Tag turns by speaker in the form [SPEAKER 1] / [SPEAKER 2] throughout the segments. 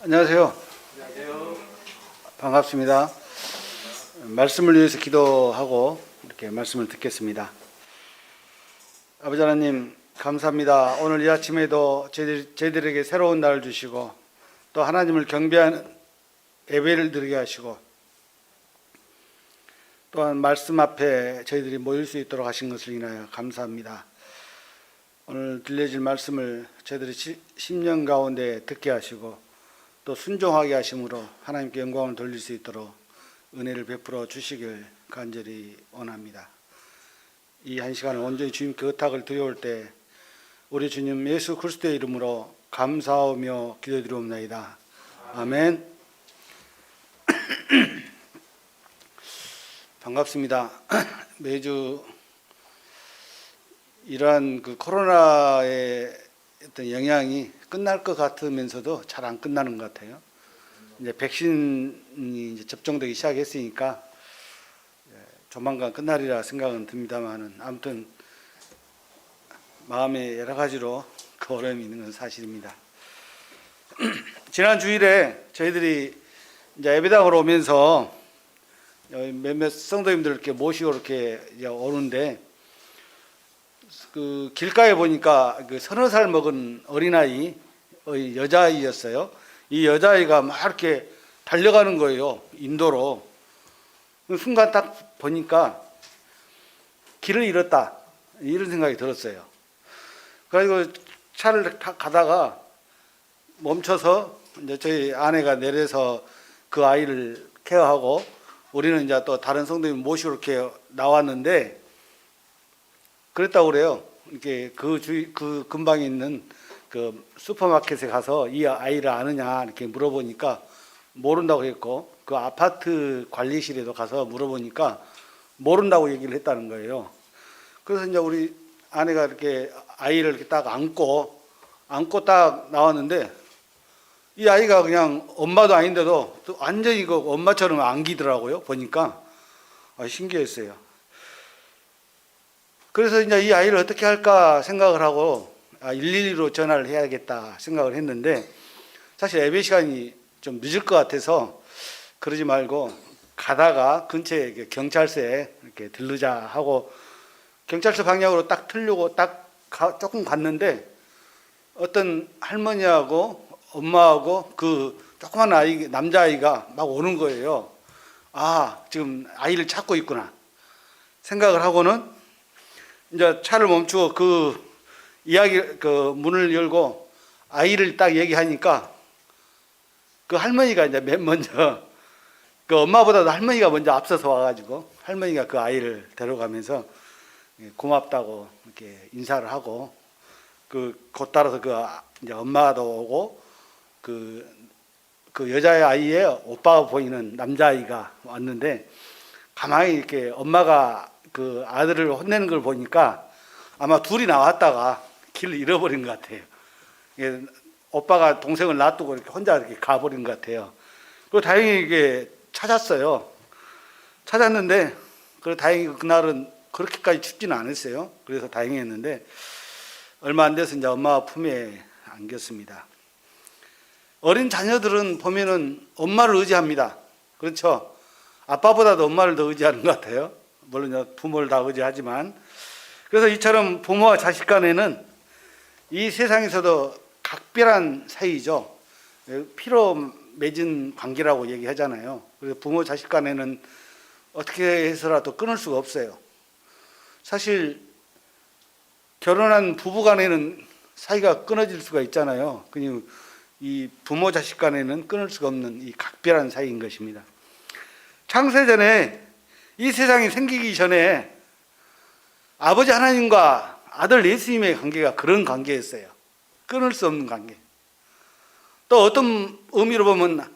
[SPEAKER 1] 안녕하세요.
[SPEAKER 2] 안녕하세요.
[SPEAKER 1] 반갑습니다. 말씀을 위해서 기도하고 이렇게 말씀을 듣겠습니다. 아버지 하나님 감사합니다. 오늘 이 아침에도 저희들에게 새로운 날을 주시고 또 하나님을 경배하는 예배를 드리게 하시고 또한 말씀 앞에 저희들이 모일 수 있도록 하신 것을 인하여 감사합니다. 오늘 들려질 말씀을 저희들이 심령 가운데 듣게 하시고 또 순종하게 하심으로 하나님께 영광을 돌릴 수 있도록 은혜를 베풀어 주시길 간절히 원합니다. 이 한 시간을 온전히 주님께 의탁을 드려올 때 우리 주님 예수 그리스도의 이름으로 감사하며 기도드리옵나이다. 아멘. 반갑습니다. 매주 이러한 코로나의 어떤 영향이 끝날 것 같으면서도 잘 안 끝나는 것 같아요. 이제 백신이 이제 접종되기 시작했으니까 조만간 끝나리라 생각은 듭니다만은 아무튼 마음에 여러 가지로 어려움이 있는 건 사실입니다. 지난 주일에 저희들이 이제 예배당으로 오면서 몇몇 성도님들 이렇게 모시고 이렇게 오는데 그 길가에 보니까 서너 살 먹은 어린아이, 여자아이였어요. 이 여자아이가 막 이렇게 달려가는 거예요. 인도로. 순간 딱 보니까 길을 잃었다. 이런 생각이 들었어요. 그래가지고 차를 가다가 멈춰서 이제 저희 아내가 내려서 그 아이를 케어하고 우리는 이제 또 다른 성도님 모시고 이렇게 나왔는데 그랬다고 그래요. 이렇게 그 근방에 있는 그 슈퍼마켓에 가서 이 아이를 아느냐 이렇게 물어보니까 모른다고 했고 그 아파트 관리실에도 가서 물어보니까 모른다고 얘기를 했다는 거예요. 그래서 이제 우리 아내가 이렇게 아이를 이렇게 딱 안고 딱 나왔는데 이 아이가 그냥 엄마도 아닌데도 또 완전히 그 엄마처럼 안기더라고요. 보니까 신기했어요. 그래서 이제 이 아이를 어떻게 할까 생각을 하고 112로 전화를 해야겠다 생각을 했는데 사실 예배 시간이 좀 늦을 것 같아서 그러지 말고 가다가 근처에 경찰서에 이렇게 들르자 하고 경찰서 방향으로 딱 틀려고 조금 갔는데 어떤 할머니하고 엄마하고 그 조그만 아이, 남자아이가 막 오는 거예요. 아, 지금 아이를 찾고 있구나 생각을 하고는 이제 차를 멈추고 그 문을 열고 아이를 딱 얘기하니까 그 할머니가 이제 맨 먼저 그 엄마보다도 할머니가 먼저 앞서서 와가지고 할머니가 그 아이를 데려가면서 고맙다고 이렇게 인사를 하고 곧 따라서 이제 엄마도 오고 그 여자의 아이의 오빠가 보이는 남자아이가 왔는데 가만히 이렇게 엄마가 그 아들을 혼내는 걸 보니까 아마 둘이 나왔다가 길을 잃어버린 것 같아요. 오빠가 동생을 놔두고 이렇게 혼자 이렇게 가버린 것 같아요. 그리고 다행히 이게 찾았어요. 찾았는데, 다행히 그날은 그렇게까지 춥지는 않았어요. 그래서 다행이었는데, 얼마 안 돼서 이제 엄마 품에 안겼습니다. 어린 자녀들은 보면은 엄마를 의지합니다. 그렇죠? 아빠보다도 엄마를 더 의지하는 것 같아요. 물론 부모를 다 의지하지만. 그래서 이처럼 부모와 자식 간에는 이 세상에서도 각별한 사이죠. 피로 맺은 관계라고 얘기하잖아요. 그래서 부모 자식 간에는 어떻게 해서라도 끊을 수가 없어요. 사실 결혼한 부부 간에는 사이가 끊어질 수가 있잖아요. 그냥 이 부모 자식 간에는 끊을 수가 없는 이 각별한 사이인 것입니다. 창세전에 이 세상이 생기기 전에 아버지 하나님과 아들 예수님의 관계가 그런 관계였어요. 끊을 수 없는 관계. 또 어떤 의미로 보면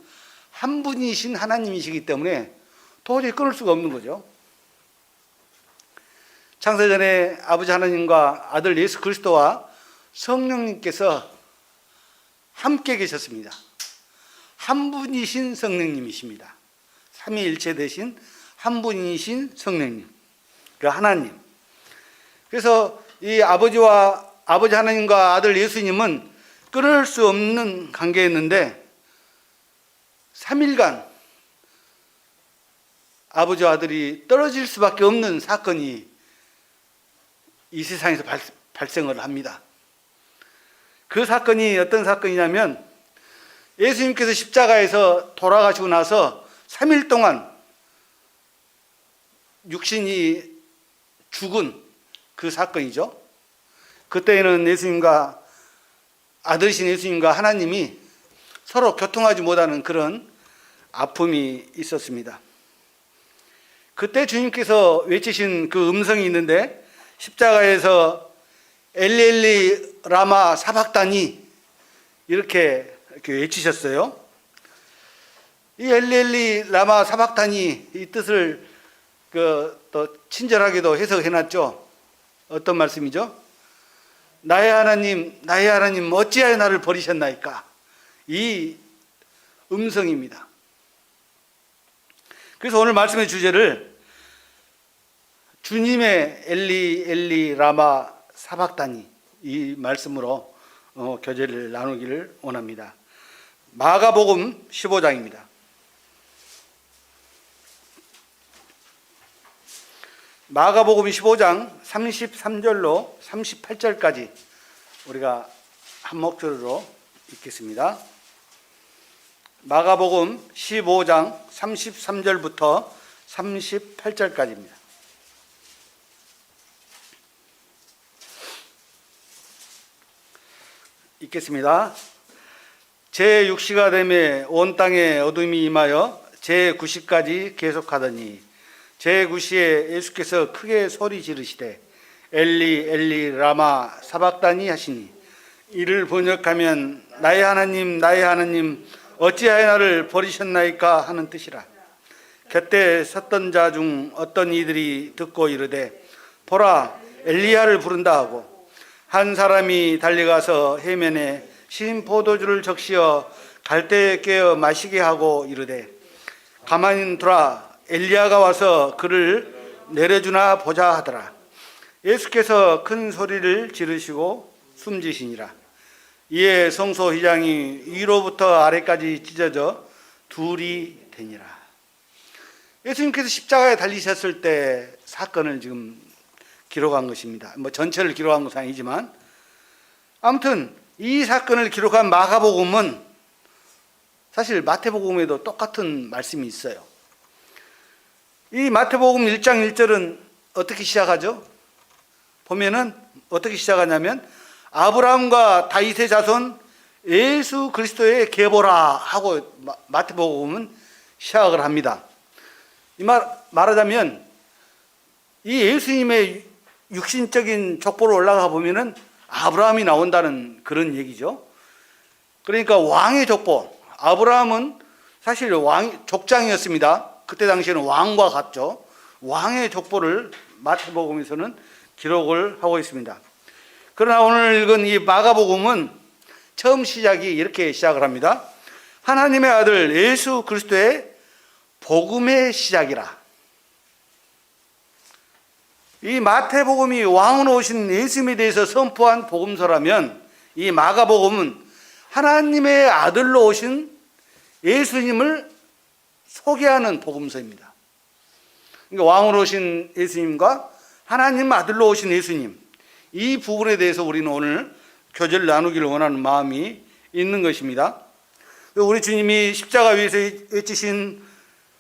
[SPEAKER 1] 한 분이신 하나님이시기 때문에 도저히 끊을 수가 없는 거죠. 창세전에 아버지 하나님과 아들 예수 그리스도와 성령님께서 함께 계셨습니다. 한 분이신 성령님이십니다. 삼위일체 되신 한 분이신 성령님, 그 하나님. 그래서 이 아버지 하나님과 아들 예수님은 끊을 수 없는 관계였는데 3일간 아버지와 아들이 떨어질 수밖에 없는 사건이 이 세상에서 발생을 합니다. 그 사건이 어떤 사건이냐면 예수님께서 십자가에서 돌아가시고 나서 3일 동안 육신이 죽은 그 사건이죠. 그때는 예수님과 아들이신 예수님과 하나님이 서로 교통하지 못하는 그런 아픔이 있었습니다. 그때 주님께서 외치신 그 음성이 있는데 십자가에서 엘리 엘리 라마 사박다니 이렇게 외치셨어요. 이 엘리 엘리 라마 사박다니 이 뜻을 또 친절하게도 해석해 놨죠. 어떤 말씀이죠? 나의 하나님 어찌하여 나를 버리셨나이까? 이 음성입니다. 그래서 오늘 말씀의 주제를 주님의 엘리 엘리 라마 사박다니 이 말씀으로 교제를 나누기를 원합니다. 마가복음 15장입니다. 마가복음 15장 33절로 38절까지 우리가 한 목소리로 읽겠습니다. 마가복음 15장 33절부터 38절까지입니다. 읽겠습니다. 제6시가 되매 온 땅에 어둠이 임하여 제9시까지 계속하더니 제9시에 예수께서 크게 소리 지르시되 엘리 엘리 라마 사박다니 하시니 이를 번역하면 나의 하나님 어찌하여 나를 버리셨나이까 하는 뜻이라. 곁에 섰던 자 중 어떤 이들이 듣고 이르되 보라 엘리야를 부른다 하고 한 사람이 달려가서 해면에 신 포도주를 적시어 갈대에 깨어 마시게 하고 이르되 가만히 두라 엘리야가 와서 그를 내려주나 보자 하더라. 예수께서 큰 소리를 지르시고 숨지시니라. 이에 성소휘장이 위로부터 아래까지 찢어져 둘이 되니라. 예수님께서 십자가에 달리셨을 때 사건을 지금 기록한 것입니다. 전체를 기록한 것은 아니지만 아무튼 이 사건을 기록한 마가복음은 사실 마태복음에도 똑같은 말씀이 있어요. 이 마태복음 1장 1절은 어떻게 시작하죠? 보면은 어떻게 시작하냐면 아브라함과 다윗의 자손 예수 그리스도의 계보라 하고 마태복음은 시작을 합니다. 이 말하자면 이 예수님의 육신적인 족보로 올라가 보면은 아브라함이 나온다는 그런 얘기죠. 그러니까 왕의 족보. 아브라함은 사실 족장이었습니다. 그때 당시에는 왕과 같죠. 왕의 족보를 마태복음에서는 기록을 하고 있습니다. 그러나 오늘 읽은 이 마가복음은 처음 시작이 이렇게 시작을 합니다. 하나님의 아들 예수 그리스도의 복음의 시작이라. 이 마태복음이 왕으로 오신 예수님에 대해서 선포한 복음서라면 이 마가복음은 하나님의 아들로 오신 예수님을 소개하는 복음서입니다. 그러니까 왕으로 오신 예수님과 하나님 아들로 오신 예수님, 이 부분에 대해서 우리는 오늘 교제를 나누기를 원하는 마음이 있는 것입니다. 우리 주님이 십자가 위에서 외치신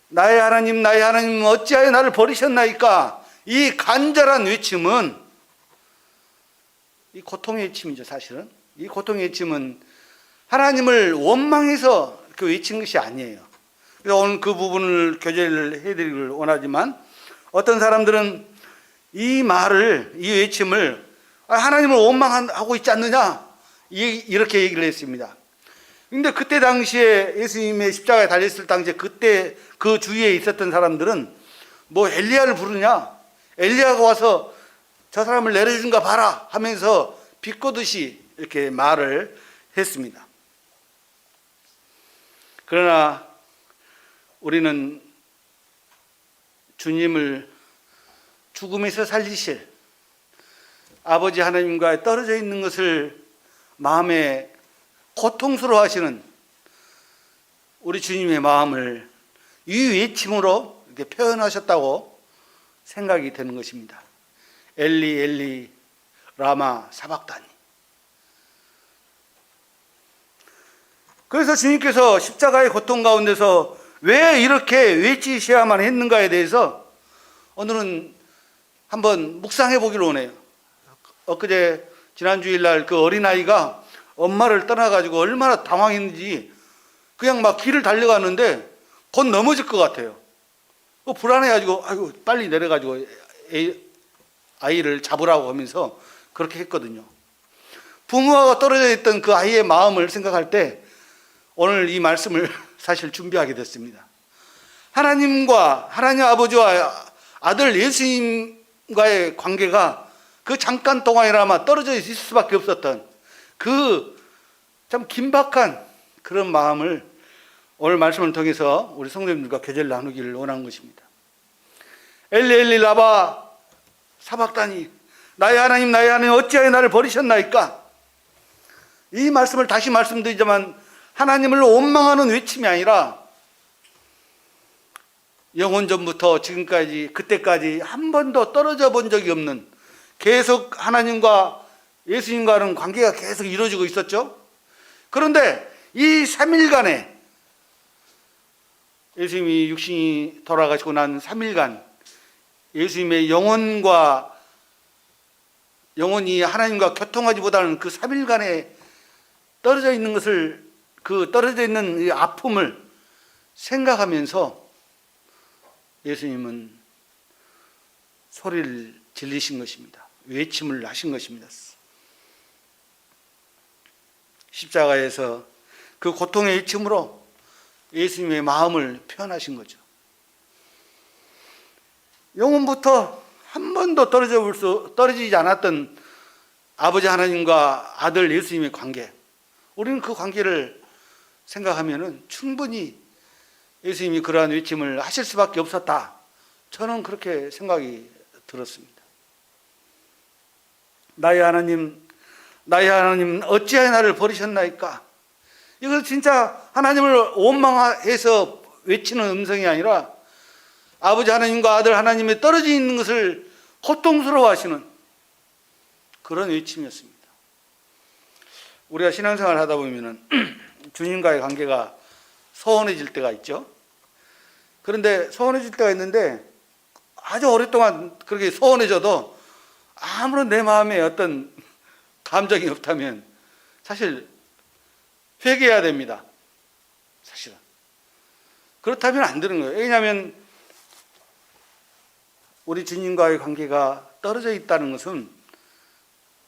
[SPEAKER 1] 나의 하나님 어찌하여 나를 버리셨나이까? 이 간절한 외침은 이 고통의 외침이죠. 사실은 이 고통의 외침은 하나님을 원망해서 그 외친 것이 아니에요. 그래서 오늘 그 부분을 교제를 해드리기를 원하지만 어떤 사람들은 이 외침을 하나님을 원망하고 있지 않느냐 이렇게 얘기를 했습니다. 근데 그때 당시에 예수님의 십자가에 달렸을 당시에 그때 그 주위에 있었던 사람들은 뭐 엘리야를 부르냐, 엘리야가 와서 저 사람을 내려준가 봐라 하면서 비꼬듯이 이렇게 말을 했습니다. 그러나 우리는 주님을 죽음에서 살리실 아버지 하나님과 떨어져 있는 것을 마음에 고통스러워 하시는 우리 주님의 마음을 이 외침으로 이렇게 표현하셨다고 생각이 되는 것입니다. 엘리 엘리 라마 사박다니. 그래서 주님께서 십자가의 고통 가운데서 왜 이렇게 외치셔야만 했는가에 대해서 오늘은 한번 묵상해 보기로 원해요. 엊그제 지난 주일날 그 어린아이가 엄마를 떠나가지고 얼마나 당황했는지 그냥 막 길을 달려가는데 곧 넘어질 것 같아요. 불안해가지고 아이고 빨리 내려가지고 아이를 잡으라고 하면서 그렇게 했거든요. 부모가 떨어져 있던 그 아이의 마음을 생각할 때 오늘 이 말씀을 사실 준비하게 됐습니다. 하나님과 하나님 아버지와 아들 예수님과의 관계가 그 잠깐 동안이나마 떨어져 있을 수밖에 없었던 그 참 긴박한 그런 마음을 오늘 말씀을 통해서 우리 성도님들과 교제를 나누기를 원하는 것입니다. 엘리 엘리 라마 사박다니, 나의 하나님 어찌하여 나를 버리셨나이까. 이 말씀을 다시 말씀드리자면 하나님을 원망하는 외침이 아니라 영원전부터 지금까지 그때까지 한 번도 떨어져 본 적이 없는, 계속 하나님과 예수님과는 관계가 계속 이루어지고 있었죠. 그런데 이 3일간에 예수님이 육신이 돌아가시고 난 3일간 예수님의 영혼이 하나님과 교통하지 못하는 그 3일간에 떨어져 있는 것을, 그 떨어져 있는 이 아픔을 생각하면서 예수님은 소리를 질리신 것입니다. 외침을 하신 것입니다. 십자가에서 그 고통의 외침으로 예수님의 마음을 표현하신 거죠. 영원부터 한 번도 떨어지지 않았던 아버지 하나님과 아들 예수님의 관계, 우리는 그 관계를 생각하면은 충분히 예수님이 그러한 외침을 하실 수밖에 없었다. 저는 그렇게 생각이 들었습니다. 나의 하나님 어찌하여 나를 버리셨나이까. 이거 진짜 하나님을 원망해서 외치는 음성이 아니라 아버지 하나님과 아들 하나님이 떨어져 있는 것을 고통스러워하시는 그런 외침이었습니다. 우리가 신앙생활을 하다 보면은 주님과의 관계가 소원해질 때가 있죠. 그런데 소원해질 때가 있는데 아주 오랫동안 그렇게 소원해져도 아무런 내 마음에 어떤 감정이 없다면 사실 회개해야 됩니다. 사실은. 그렇다면 안 되는 거예요. 왜냐하면 우리 주님과의 관계가 떨어져 있다는 것은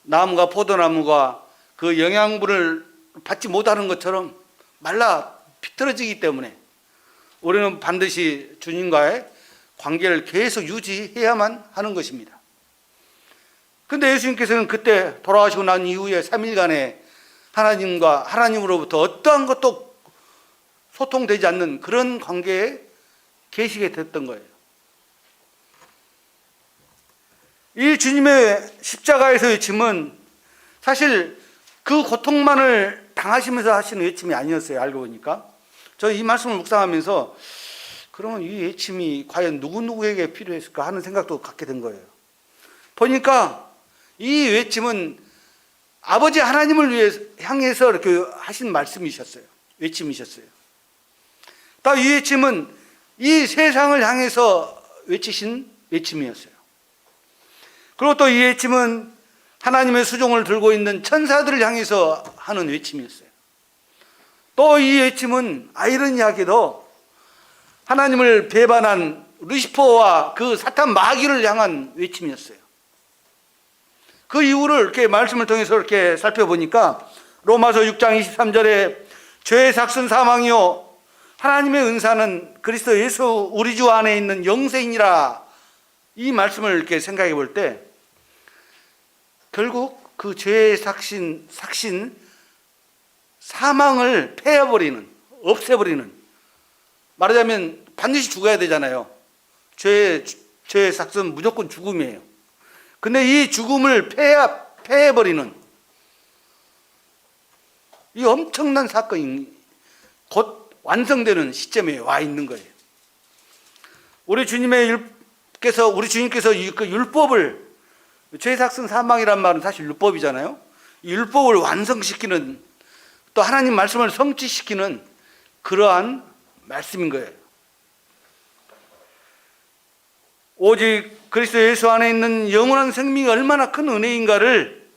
[SPEAKER 1] 나무가 포도나무가 그 영양분을 받지 못하는 것처럼 말라 비틀어지기 때문에 우리는 반드시 주님과의 관계를 계속 유지해야만 하는 것입니다. 근데 예수님께서는 그때 돌아가시고 난 이후에 3일간에 하나님으로부터 어떠한 것도 소통되지 않는 그런 관계에 계시게 됐던 거예요. 이 주님의 십자가에서 외침은 사실 그 고통만을 당하시면서 하시는 외침이 아니었어요. 알고 보니까. 저 이 말씀을 묵상하면서 그러면 이 외침이 과연 누구에게 필요했을까 하는 생각도 갖게 된 거예요. 보니까 이 외침은 아버지 하나님을 향해서 이렇게 하신 말씀이셨어요. 외침이셨어요. 또 이 외침은 이 세상을 향해서 외치신 외침이었어요. 그리고 또 이 외침은 하나님의 수종을 들고 있는 천사들을 향해서 하는 외침이었어요. 또 이 외침은 아이러니하게도 하나님을 배반한 루시퍼와 그 사탄 마귀를 향한 외침이었어요. 그 이유를 이렇게 말씀을 통해서 이렇게 살펴보니까 로마서 6장 23절에 죄의 삭슨 사망이요 하나님의 은사는 그리스도 예수 우리 주 안에 있는 영생이라, 이 말씀을 이렇게 생각해 볼 때 결국 그 죄의 삭신 사망을 패해버리는, 없애버리는, 말하자면 반드시 죽어야 되잖아요. 죄의 삭은 무조건 죽음이에요. 근데 이 죽음을 패해버리는 이 엄청난 사건이 곧 완성되는 시점에 와 있는 거예요. 우리 주님께서 그 율법을, 죄삭슨 사망이란 말은 사실 율법이잖아요. 이 율법을 완성시키는, 또 하나님 말씀을 성취시키는 그러한 말씀인 거예요. 오직 그리스도 예수 안에 있는 영원한 생명이 얼마나 큰 은혜인가를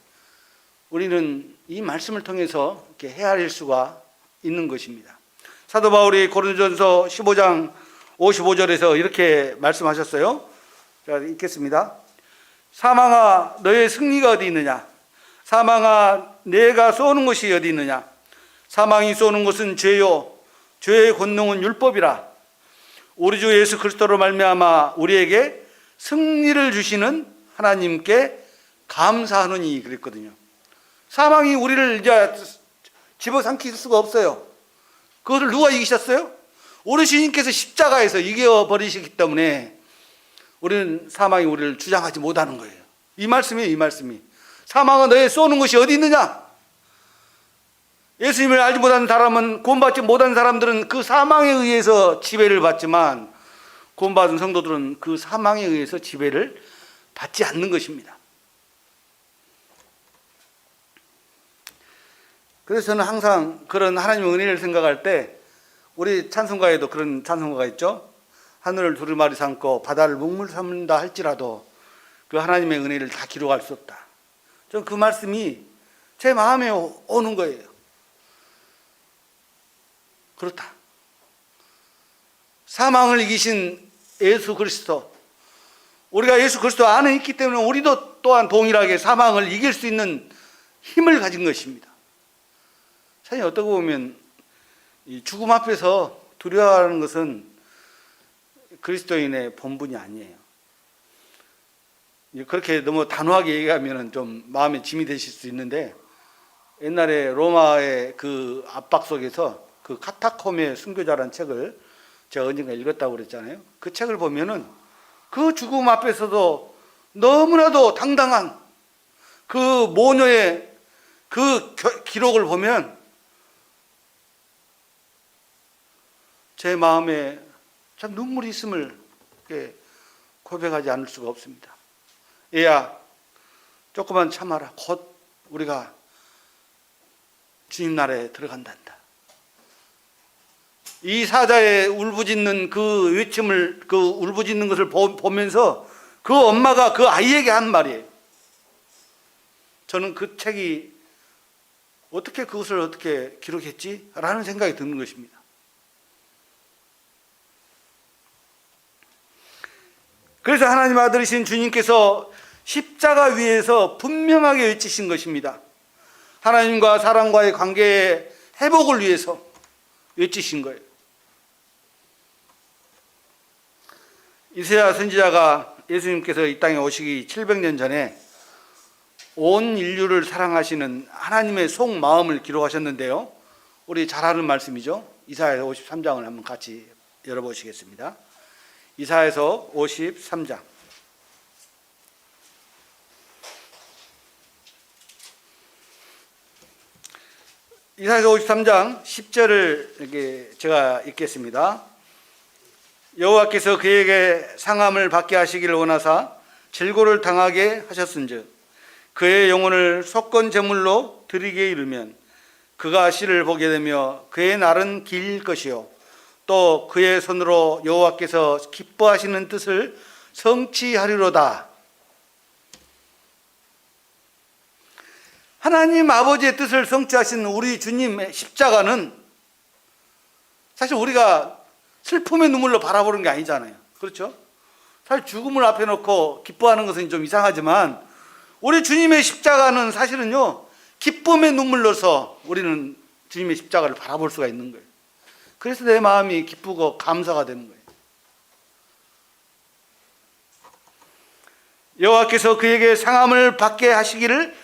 [SPEAKER 1] 우리는 이 말씀을 통해서 이렇게 헤아릴 수가 있는 것입니다. 사도 바울이 고린도전서 15장 55절에서 이렇게 말씀하셨어요. 제가 읽겠습니다. 사망아 너의 승리가 어디 있느냐? 사망아 내가 쏘는 것이 어디 있느냐? 사망이 쏘는 것은 죄요 죄의 권능은 율법이라. 우리 주 예수 그리스도로 말미암아 우리에게 승리를 주시는 하나님께 감사하노니 그랬거든요. 사망이 우리를 이제 집어삼킬 수가 없어요. 그것을 누가 이기셨어요? 우리 주님께서 십자가에서 이겨버리시기 때문에 우리는 사망이 우리를 주장하지 못하는 거예요. 이 말씀이에요. 이 말씀이. 사망은 너의 쏘는 것이 어디 있느냐? 예수님을 알지 못하는 사람은, 구원받지 못한 사람들은 그 사망에 의해서 지배를 받지만 구원받은 성도들은 그 사망에 의해서 지배를 받지 않는 것입니다. 그래서 저는 항상 그런 하나님의 은혜를 생각할 때, 우리 찬송가에도 그런 찬송가가 있죠. 하늘을 두루마리 삼고 바다를 물물 삼는다 할지라도 그 하나님의 은혜를 다 기록할 수 없다. 저는 그 말씀이 제 마음에 오는 거예요. 그렇다. 사망을 이기신 예수 그리스도, 우리가 예수 그리스도 안에 있기 때문에 우리도 또한 동일하게 사망을 이길 수 있는 힘을 가진 것입니다. 사실 어떻게 보면 이 죽음 앞에서 두려워하는 것은 그리스도인의 본분이 아니에요. 그렇게 너무 단호하게 얘기하면 좀 마음에 짐이 되실 수 있는데, 옛날에 로마의 그 압박 속에서 그 카타콤의 순교자라는 책을 제가 언젠가 읽었다고 그랬잖아요. 그 책을 보면은 그 죽음 앞에서도 너무나도 당당한 그 모녀의 그 기록을 보면 제 마음에 참 눈물이 있음을 고백하지 않을 수가 없습니다. 얘야, 조금만 참아라. 곧 우리가 주님 나라에 들어간단다. 이 사자의 울부짖는 그 외침을, 그 울부짖는 것을 보면서 그 엄마가 그 아이에게 한 말이에요. 저는 그 책이 어떻게 그것을 어떻게 기록했지? 라는 생각이 드는 것입니다. 그래서 하나님 아들이신 주님께서 십자가 위에서 분명하게 외치신 것입니다. 하나님과 사람과의 관계의 회복을 위해서 외치신 거예요. 이사야 선지자가 예수님께서 이 땅에 오시기 700년 전에 온 인류를 사랑하시는 하나님의 속마음을 기록하셨는데요. 우리 잘 아는 말씀이죠. 이사야 53장을 한번 같이 열어보시겠습니다. 이사야서 53장. 이사야서 53장 10절을 이렇게 제가 읽겠습니다. 여호와께서 그에게 상함을 받게 하시기를 원하사 질고를 당하게 하셨은즉 그의 영혼을 속건 제물로 드리게 이르면 그가 씨를 보게 되며 그의 날은 길 것이요 또 그의 손으로 여호와께서 기뻐하시는 뜻을 성취하리로다. 하나님 아버지의 뜻을 성취하신 우리 주님의 십자가는 사실 우리가 슬픔의 눈물로 바라보는 게 아니잖아요. 그렇죠? 사실 죽음을 앞에 놓고 기뻐하는 것은 좀 이상하지만 우리 주님의 십자가는 사실은요, 기쁨의 눈물로서 우리는 주님의 십자가를 바라볼 수가 있는 거예요. 그래서 내 마음이 기쁘고 감사가 되는 거예요. 여호와께서 그에게 상함을 받게 하시기를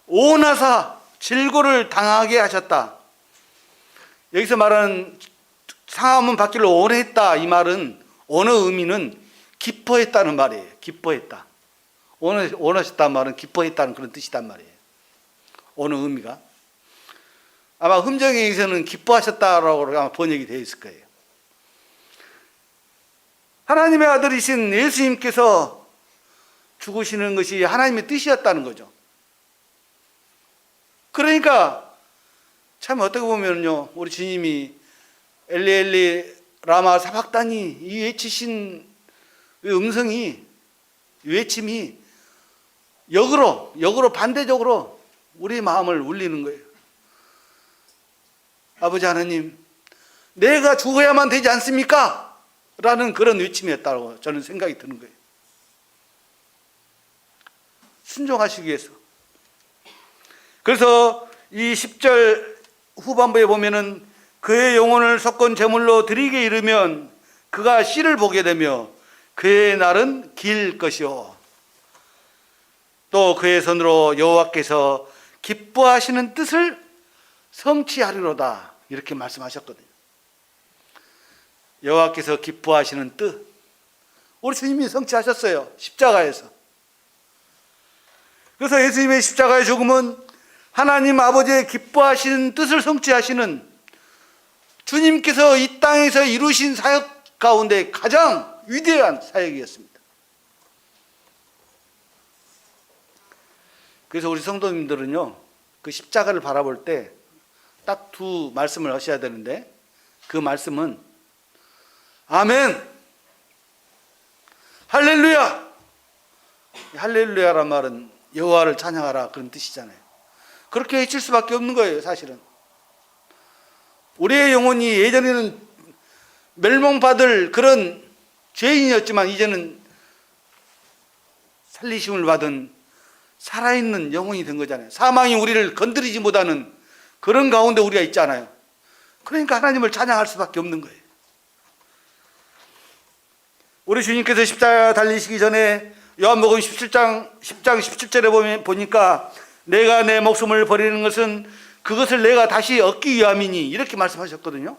[SPEAKER 1] 원하사 질고를 당하게 하셨다. 여기서 말하는 상함은 받기를 원했다, 이 말은 어느 의미는 기뻐했다는 말이에요. 기뻐했다. 원하셨다는 말은 기뻐했다는 그런 뜻이단 말이에요. 어느 의미가. 아마 음정에서는 기뻐하셨다라고 아마 번역이 되어 있을 거예요. 하나님의 아들이신 예수님께서 죽으시는 것이 하나님의 뜻이었다는 거죠. 그러니까 참 어떻게 보면요, 우리 주님이 엘리 엘리 라마 사박다니 이 외치신 음성이, 외침이 역으로 반대적으로 우리 마음을 울리는 거예요. 아버지 하나님, 내가 죽어야만 되지 않습니까? 라는 그런 외침이었다고 저는 생각이 드는 거예요. 순종하시기 위해서. 그래서 이 10절 후반부에 보면은 그의 영혼을 속건 제물로 드리게 이르면 그가 씨를 보게 되며 그의 날은 길 것이요 또 그의 손으로 여호와께서 기뻐하시는 뜻을 성취하리로다, 이렇게 말씀하셨거든요. 여호와께서 기뻐하시는 뜻, 우리 주님이 성취하셨어요, 십자가에서. 그래서 예수님의 십자가의 죽음은 하나님 아버지의 기뻐하시는 뜻을 성취하시는 주님께서 이 땅에서 이루신 사역 가운데 가장 위대한 사역이었습니다. 그래서 우리 성도님들은요, 그 십자가를 바라볼 때 딱 두 말씀을 하셔야 되는데, 그 말씀은 아멘, 할렐루야. 할렐루야란 말은 여호와를 찬양하라, 그런 뜻이잖아요. 그렇게 외칠 수밖에 없는 거예요, 사실은. 우리의 영혼이 예전에는 멸망받을 그런 죄인이었지만 이제는 살리심을 받은 살아있는 영혼이 된 거잖아요. 사망이 우리를 건드리지 못하는 그런 가운데 우리가 있잖아요. 그러니까 하나님을 찬양할 수밖에 없는 거예요. 우리 주님께서 십자가 달리시기 전에 요한복음 10장 17절에 보니까 내가 내 목숨을 버리는 것은 그것을 내가 다시 얻기 위함이니, 이렇게 말씀하셨거든요.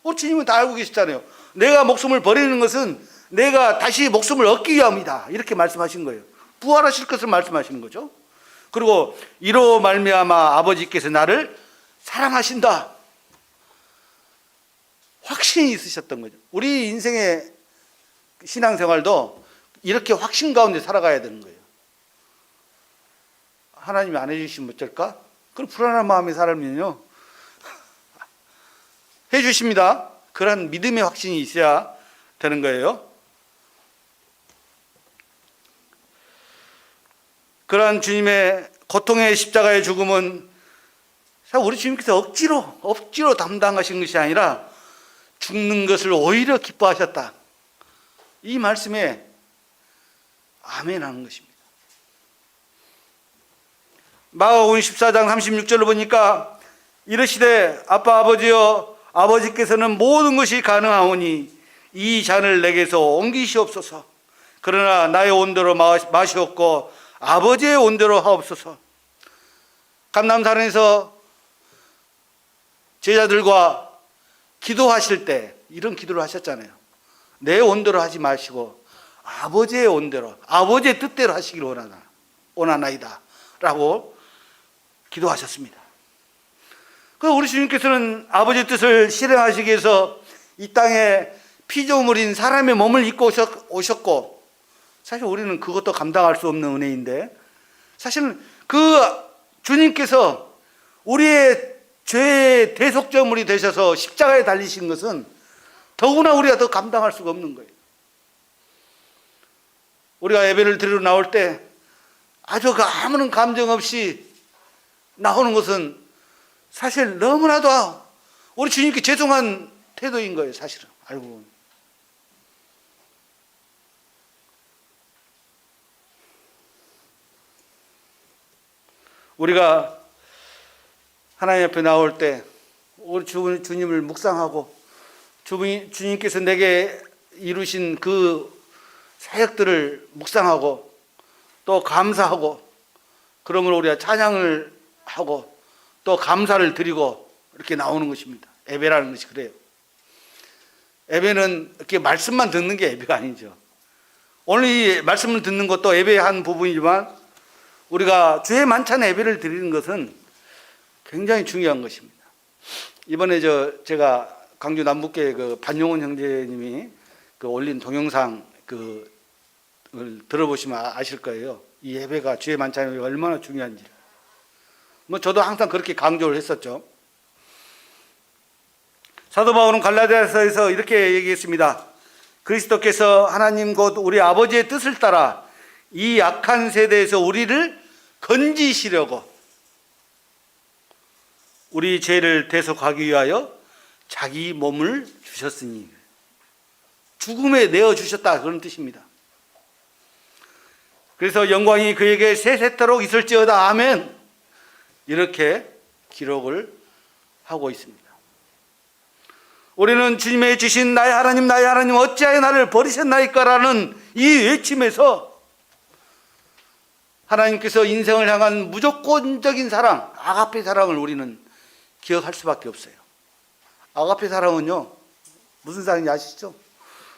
[SPEAKER 1] 우리 주님은 다 알고 계시잖아요. 내가 목숨을 버리는 것은 내가 다시 목숨을 얻기 위함이다, 이렇게 말씀하신 거예요. 부활하실 것을 말씀하시는 거죠. 그리고 이로 말미암아 아버지께서 나를 사랑하신다, 확신이 있으셨던 거죠. 우리 인생의 신앙생활도 이렇게 확신 가운데 살아가야 되는 거예요. 하나님이 안 해주시면 어쩔까? 그런 불안한 마음이 살면요, 해주십니다. 그런 믿음의 확신이 있어야 되는 거예요. 그러한 주님의 고통의 십자가의 죽음은 우리 주님께서 억지로 담당하신 것이 아니라 죽는 것을 오히려 기뻐하셨다, 이 말씀에 아멘 하는 것입니다. 마가복음 14장 36절을 보니까 이르시되 아빠 아버지여, 아버지께서는 모든 것이 가능하오니 이 잔을 내게서 옮기시옵소서. 그러나 나의 온대로 마시옵고 아버지의 온대로 하옵소서. 감람산에서 제자들과 기도하실 때 이런 기도를 하셨잖아요. 내 온대로 하지 마시고 아버지의 온대로, 아버지의 뜻대로 하시기를 원하나이다 라고 기도하셨습니다. 그래서 우리 주님께서는 아버지의 뜻을 실행하시기 위해서 이 땅에 피조물인 사람의 몸을 입고 오셨고, 사실 우리는 그것도 감당할 수 없는 은혜인데, 사실은 그 주님께서 우리의 죄의 대속제물이 되셔서 십자가에 달리신 것은 더구나 우리가 더 감당할 수가 없는 거예요. 우리가 예배를 드리러 나올 때 아주 아무런 감정 없이 나오는 것은 사실 너무나도 우리 주님께 죄송한 태도인 거예요, 사실은. 알고 보면. 우리가 하나님 앞에 나올 때 우리 주님을 묵상하고 주님께서 내게 이루신 그 사역들을 묵상하고 또 감사하고, 그러므로 우리가 찬양을 하고 또 감사를 드리고 이렇게 나오는 것입니다. 예배라는 것이 그래요. 예배는 이렇게 말씀만 듣는 게 예배가 아니죠. 오늘 이 말씀을 듣는 것도 예배의 한 부분이지만 우리가 주의 만찬에 예배를 드리는 것은 굉장히 중요한 것입니다. 이번에 제가 광주 남북교회 그 반용훈 형제님이 그 올린 동영상 그걸 들어보시면 아실 거예요. 이 예배가 주의 만찬이 얼마나 중요한지. 뭐 저도 항상 그렇게 강조를 했었죠. 사도 바울은 갈라디아서에서 이렇게 얘기했습니다. 그리스도께서 하나님 곧 우리 아버지의 뜻을 따라 이 악한 세대에서 우리를 건지시려고 우리 죄를 대속하기 위하여 자기 몸을 주셨으니, 죽음에 내어주셨다, 그런 뜻입니다. 그래서 영광이 그에게 세세토록 있을지어다, 아멘, 이렇게 기록을 하고 있습니다. 우리는 주님의 주신 나의 하나님 어찌하여 나를 버리셨나이까라는 이 외침에서 하나님께서 인생을 향한 무조건적인 사랑, 아가페 사랑을 우리는 기억할 수밖에 없어요. 아가페 사랑은요, 무슨 사랑인지 아시죠?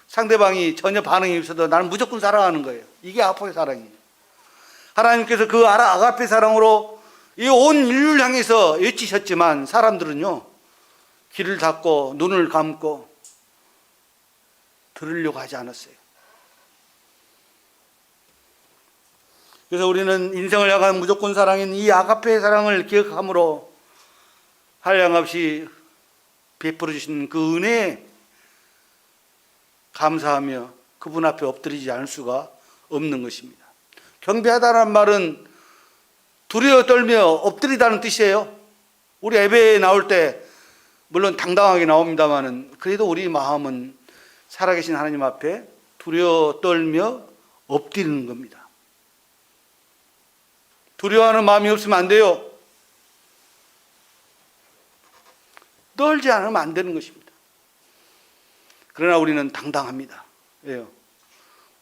[SPEAKER 1] 상대방이 전혀 반응이 없어도 나는 무조건 사랑하는 거예요. 이게 아가페 사랑이에요. 하나님께서 그 아가페 사랑으로 이 온 인류를 향해서 외치셨지만 사람들은요, 귀를 닫고 눈을 감고 들으려고 하지 않았어요. 그래서 우리는 인생을 향한 무조건 사랑인 이 아가페 사랑을 기억함으로 한량없이 베풀어 주신 그 은혜에 감사하며 그분 앞에 엎드리지 않을 수가 없는 것입니다. 경배하다는 말은 두려워 떨며 엎드리다는 뜻이에요. 우리 예배에 나올 때 물론 당당하게 나옵니다만은 그래도 우리 마음은 살아계신 하나님 앞에 두려워 떨며 엎드리는 겁니다. 두려워하는 마음이 없으면 안 돼요. 떨지 않으면 안 되는 것입니다. 그러나 우리는 당당합니다. 왜요?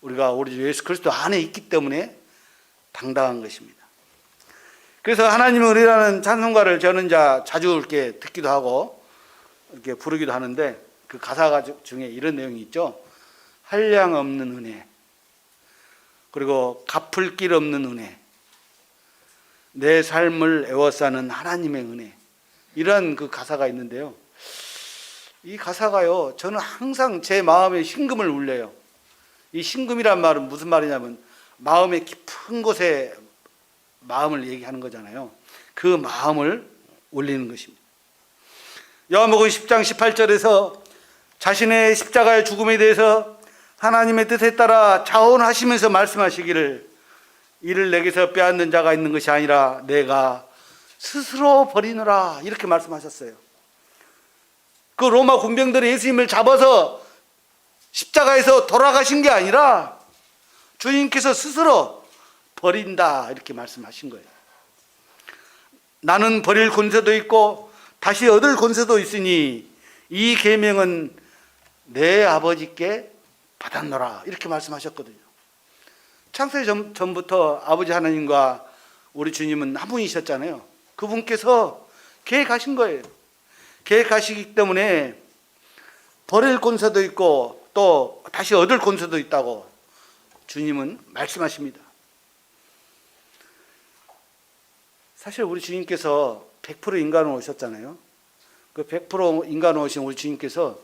[SPEAKER 1] 우리가 우리 예수 그리스도 안에 있기 때문에 당당한 것입니다. 그래서 하나님은 우리라는 찬송가를 저는 자주 이렇게 듣기도 하고 이렇게 부르기도 하는데, 그 가사 중에 이런 내용이 있죠. 한량 없는 은혜, 그리고 갚을 길 없는 은혜, 내 삶을 애워싸는 하나님의 은혜, 이런 그 가사가 있는데요. 이 가사가요, 저는 항상 제 마음에 심금을 울려요. 이 심금이란 말은 무슨 말이냐면 마음의 깊은 곳에 마음을 얘기하는 거잖아요. 그 마음을 올리는 것입니다. 요한복음 10장 18절에서 자신의 십자가의 죽음에 대해서 하나님의 뜻에 따라 자원하시면서 말씀하시기를, 이를 내게서 빼앗는 자가 있는 것이 아니라 내가 스스로 버리느라, 이렇게 말씀하셨어요. 그 로마 군병들이 예수님을 잡아서 십자가에서 돌아가신 게 아니라 주님께서 스스로 버린다, 이렇게 말씀하신 거예요. 나는 버릴 권세도 있고 다시 얻을 권세도 있으니 이 계명은 내 아버지께 받았노라, 이렇게 말씀하셨거든요. 창세 전부터 아버지 하나님과 우리 주님은 한 분이셨잖아요. 그분께서 계획하신 거예요. 계획하시기 때문에 버릴 권세도 있고 또 다시 얻을 권세도 있다고 주님은 말씀하십니다. 사실 우리 주님께서 100% 인간으로 오셨잖아요. 그 100% 인간으로 오신 우리 주님께서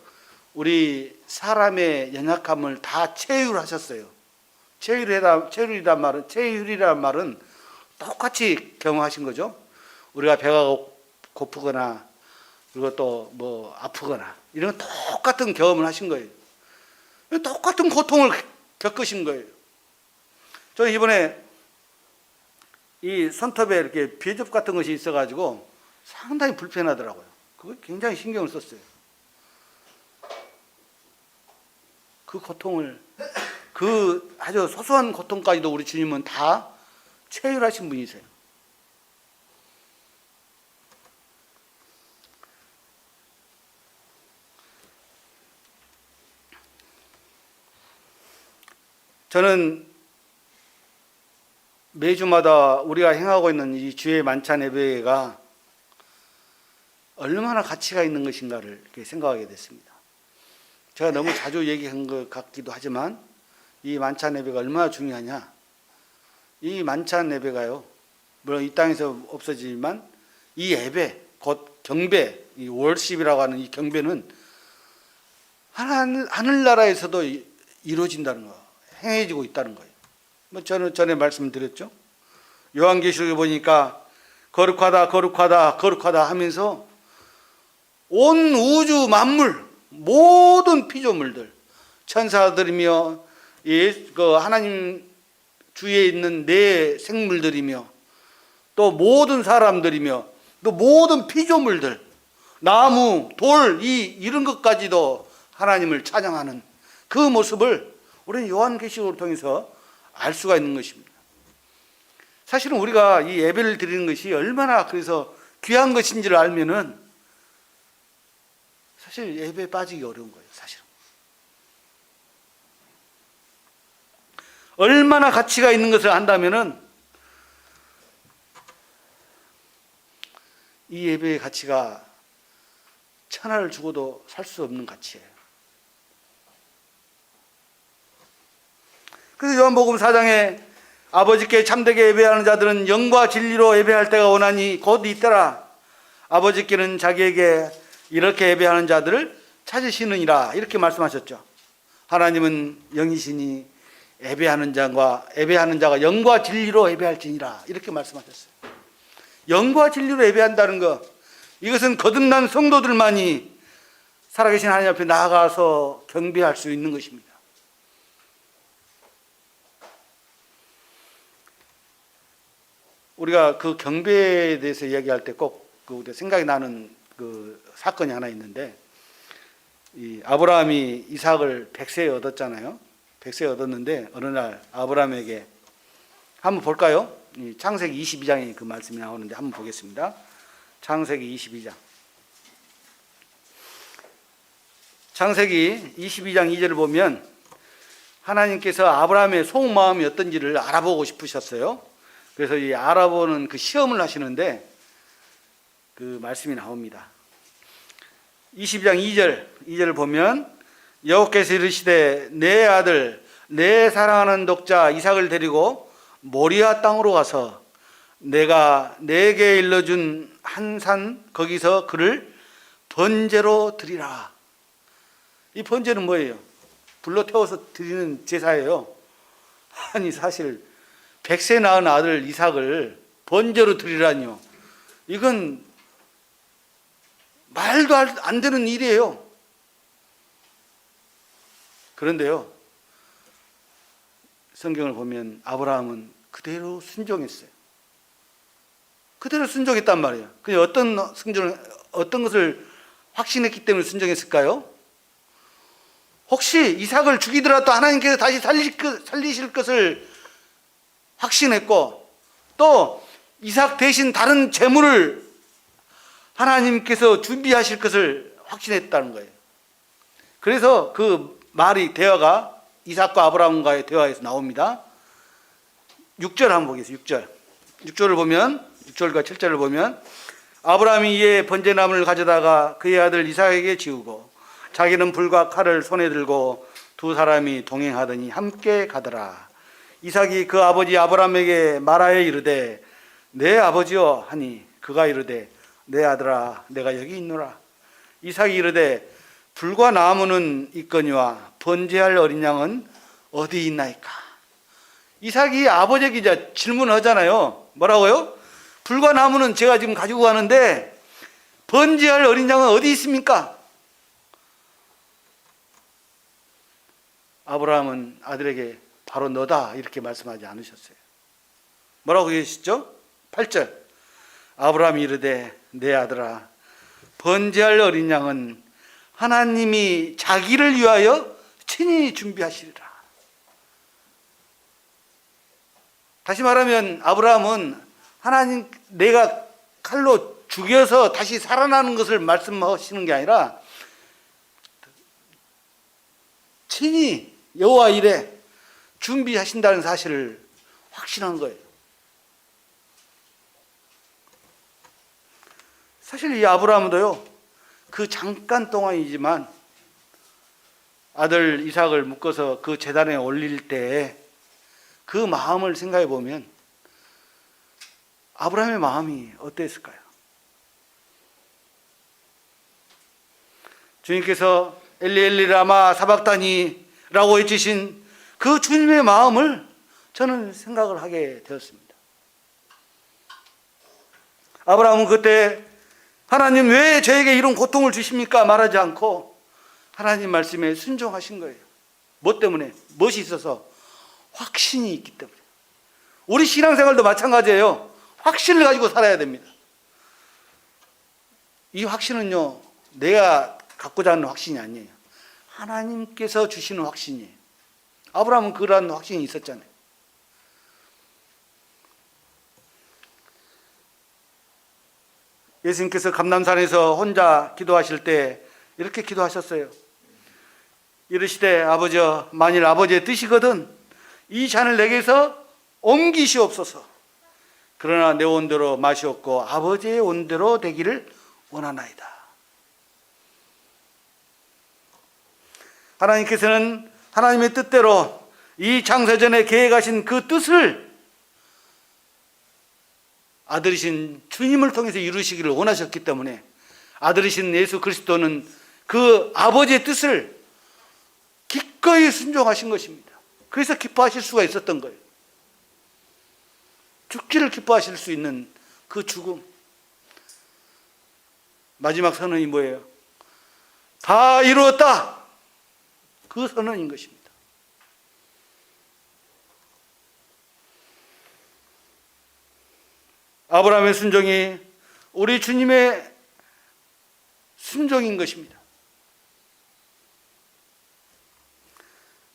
[SPEAKER 1] 우리 사람의 연약함을 다 체휼하셨어요. 체휼이란 말은 똑같이 경험하신 거죠. 우리가 배가 고프거나 그리고 또 뭐 아프거나 이런 똑같은 경험을 하신 거예요. 똑같은 고통을 겪으신 거예요. 저는 이번에 이 손톱에 이렇게 비접 같은 것이 있어가지고 상당히 불편하더라고요. 그거 굉장히 신경을 썼어요. 그 고통을, 그 아주 소소한 고통까지도 우리 주님은 다 체휼하신 분이세요. 저는 매주마다 우리가 행하고 있는 이 주의 만찬 예배가 얼마나 가치가 있는 것인가를 이렇게 생각하게 됐습니다. 제가 너무 자주 얘기한 것 같기도 하지만 이 만찬 예배가 얼마나 중요하냐. 이 만찬 예배가요, 물론 이 땅에서 없어지지만 이 예배, 곧 경배, 이 월십이라고 하는 이 경배는 하늘나라에서도 이루어진다는 거, 행해지고 있다는 거예요. 뭐 저는 전에 말씀드렸죠. 요한계시록에 보니까 거룩하다, 거룩하다, 거룩하다 하면서 온 우주 만물, 모든 피조물들, 천사들이며 그 하나님 주위에 있는 네 생물들이며 또 모든 사람들이며 또 모든 피조물들, 나무, 돌, 이런 것까지도 하나님을 찬양하는 그 모습을 우리는 요한계시록을 통해서 알 수가 있는 것입니다. 사실은 우리가 이 예배를 드리는 것이 얼마나 그래서 귀한 것인지를 알면은 사실 예배에 빠지기 어려운 거예요, 사실은. 얼마나 가치가 있는 것을 안다면은 이 예배의 가치가 천하를 주고도 살 수 없는 가치예요. 그래서 요한복음 4장에 아버지께 참되게 예배하는 자들은 영과 진리로 예배할 때가 오나니 곧 이때라. 아버지께는 자기에게 이렇게 예배하는 자들을 찾으시느니라. 이렇게 말씀하셨죠. 하나님은 영이시니 예배하는 자가 영과 진리로 예배할지니라. 이렇게 말씀하셨어요. 영과 진리로 예배한다는 것, 이것은 거듭난 성도들만이 살아계신 하나님 앞에 나아가서 경배할 수 있는 것입니다. 우리가 그 경배에 대해서 이야기할 때 꼭 생각이 나는 그 사건이 하나 있는데, 이 아브라함이 이삭을 100세에 얻었잖아요. 100세에 얻었는데 어느 날 아브라함에게 한번 볼까요? 창세기 22장에 그 말씀이 나오는데 한번 보겠습니다. 창세기 22장. 창세기 22장 2절을 보면 하나님께서 아브라함의 속마음이 어떤지를 알아보고 싶으셨어요. 그래서 이 알아보는 그 시험을 하시는데 그 말씀이 나옵니다. 22장 2절을 보면 여호와께서 이르시되 내 아들 내 사랑하는 독자 이삭을 데리고 모리아 땅으로 가서 내가 내게 일러준 한 산 거기서 그를 번제로 드리라. 이 번제는 뭐예요? 불로 태워서 드리는 제사예요. 아니 사실 100세 낳은 아들 이삭을 번제로 드리라니요. 이건 말도 안 되는 일이에요. 그런데요, 성경을 보면 아브라함은 그대로 순종했어요. 그대로 순종했단 말이에요. 근데 어떤 것을 확신했기 때문에 순종했을까요? 혹시 이삭을 죽이더라도 하나님께서 다시 살리실 것을 확신했고, 또 이삭 대신 다른 제물을 하나님께서 준비하실 것을 확신했다는 거예요. 그래서 그 말이 대화가 이삭과 아브라함과의 대화에서 나옵니다. 6절 한번 보겠습니다. 6절을 보면 6절과 7절을 보면 아브라함이 이에 번제나무를 가져다가 그의 아들 이삭에게 지우고 자기는 불과 칼을 손에 들고 두 사람이 동행하더니 함께 가더라. 이삭이 그 아버지 아브라함에게 말하여 이르되 내 아버지여 하니 그가 이르되 내 아들아 내가 여기 있노라. 이삭이 이르되 불과 나무는 있거니와 번제할 어린 양은 어디 있나이까. 이삭이 아버지에게 질문하잖아요. 뭐라고요? 불과 나무는 제가 지금 가지고 가는데 번제할 어린 양은 어디 있습니까? 아브라함은 아들에게 바로 너다 이렇게 말씀하지 않으셨어요. 뭐라고 계시죠? 8절. 아브라함이 이르되 내 아들아 번제할 어린 양은 하나님이 자기를 위하여 친히 준비하시리라. 다시 말하면 아브라함은 하나님 내가 칼로 죽여서 다시 살아나는 것을 말씀하시는 게 아니라 친히 여호와 일에 준비하신다는 사실을 확신한 거예요. 사실 이 아브라함도요, 그 잠깐 동안이지만 아들 이삭을 묶어서 그 제단에 올릴 때 그 마음을 생각해 보면 아브라함의 마음이 어땠을까요? 주님께서 엘리 엘리 라마 사박다니라고 외치신 그 주님의 마음을 저는 생각을 하게 되었습니다. 아브라함은 그때 하나님 왜 저에게 이런 고통을 주십니까? 말하지 않고 하나님 말씀에 순종하신 거예요. 뭐 때문에? 무엇이 있어서? 확신이 있기 때문에. 우리 신앙생활도 마찬가지예요. 확신을 가지고 살아야 됩니다. 이 확신은요, 내가 갖고자 하는 확신이 아니에요. 하나님께서 주시는 확신이에요. 아브라함은 그러한 확신이 있었잖아요. 예수님께서 감람산에서 혼자 기도하실 때 이렇게 기도하셨어요. 이르시되 아버지여, 만일 아버지의 뜻이거든 이 잔을 내게서 옮기시옵소서. 그러나 내 온대로 마시옵고 아버지의 온대로 되기를 원하나이다. 하나님께서는 하나님의 뜻대로 이 창세전에 계획하신 그 뜻을 아들이신 주님을 통해서 이루시기를 원하셨기 때문에 아들이신 예수 그리스도는 그 아버지의 뜻을 기꺼이 순종하신 것입니다. 그래서 기뻐하실 수가 있었던 거예요. 죽기를 기뻐하실 수 있는 그 죽음. 마지막 선언이 뭐예요? 다 이루었다. 그 선언인 것입니다. 아브라함의 순종이 우리 주님의 순종인 것입니다.